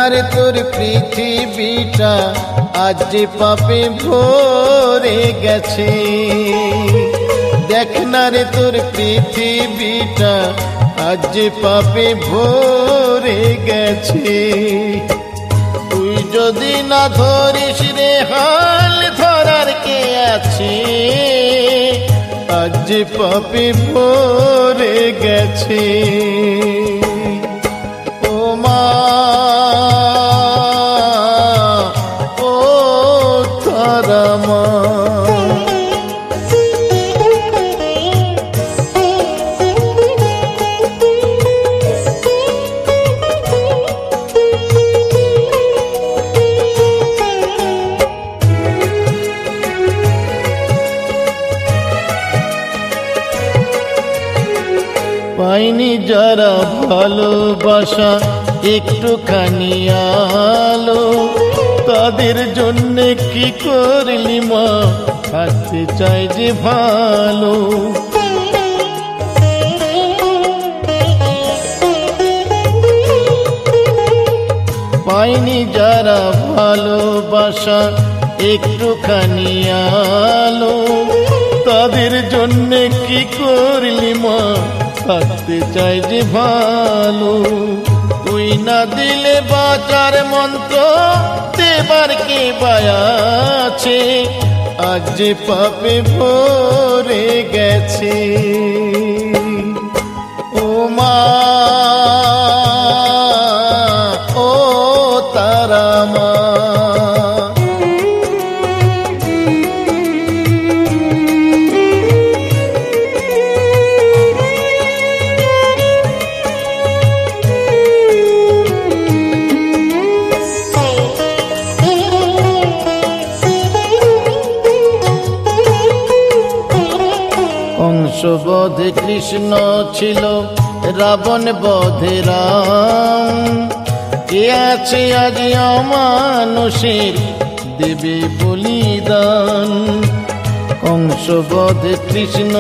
না রে তোর পৃথিবীটা আজ যে পাপে ভরে গেছে। দেখ না রে তোর পৃথিবীটা আজ যে পাপে ভরে গেছে। তুই যদি না ধরিস রে হাল ধরার কে আছে, আজ যে পাপে ভরে গেছে। ও মা ও তারা মা, পাইনি যারা ভালোবাসা একটুখানি আলো, তাদের জন্য কি করলি মা, থাকতে চাই যে ভালো। পাইনি যারা ভালোবাসা একটুখানি আলো, তাদের জন্য কি করলি মা, থাকতে চাই যে ভালো। তুই না দিলে বাঁচার মন্ত্র দেবার কে আছে, আজ যে পাপে ভরে গেছে। ও মা ও তারা মা, বধে কৃষ্ণ ছিল, রাবণ বধে রাম, কে আছে আজ অমানুষের দেবে বলিদান। কংস বধে কৃষ্ণ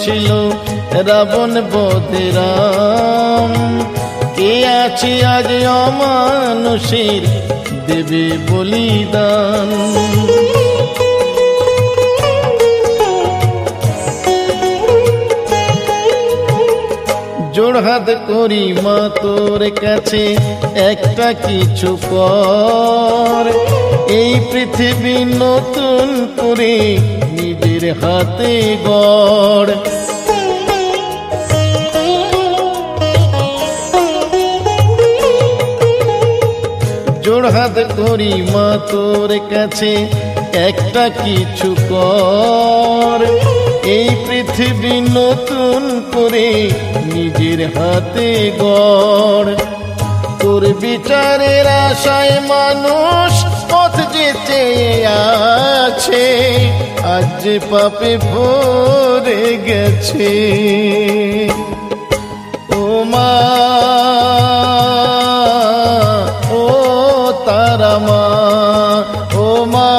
ছিল, রাবণ বধে রাম, কে আছে আজ অমানুষের দেবে বলিদান। জোড়হাত করি মা তোর কাছে একটা কিছু কর, এই পৃথিবী নতুন করে নিজের হাতে গড়। জোড়হাত করি মা তোর কাছে একটা কিছু কর, এই পৃথিবী নতুন করে নিজের হাতে গড়। তোর বিচারের আশায় মানুষ পথ যেতে আছে, আজ যে পাপে ভরে গেছে। ও মা ও তারা মা, ও মা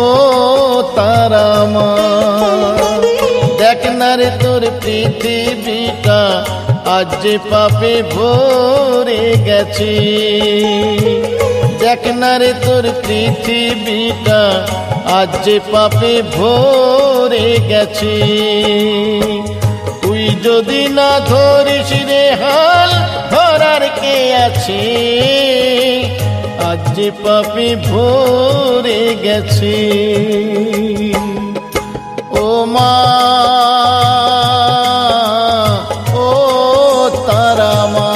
ও তারা মা, দেখ না রে তোর পৃথিবীটা আজ যে পাপে ভরে গেছে। দেখ না রে তোর পৃথিবীটা আজ যে পাপে ভরে গেছে। তুই যদি না ধরিস রে হাল ধরার কে আছে, আজ যে পাপে ভরে গেছে। ও মা ও তারা মা।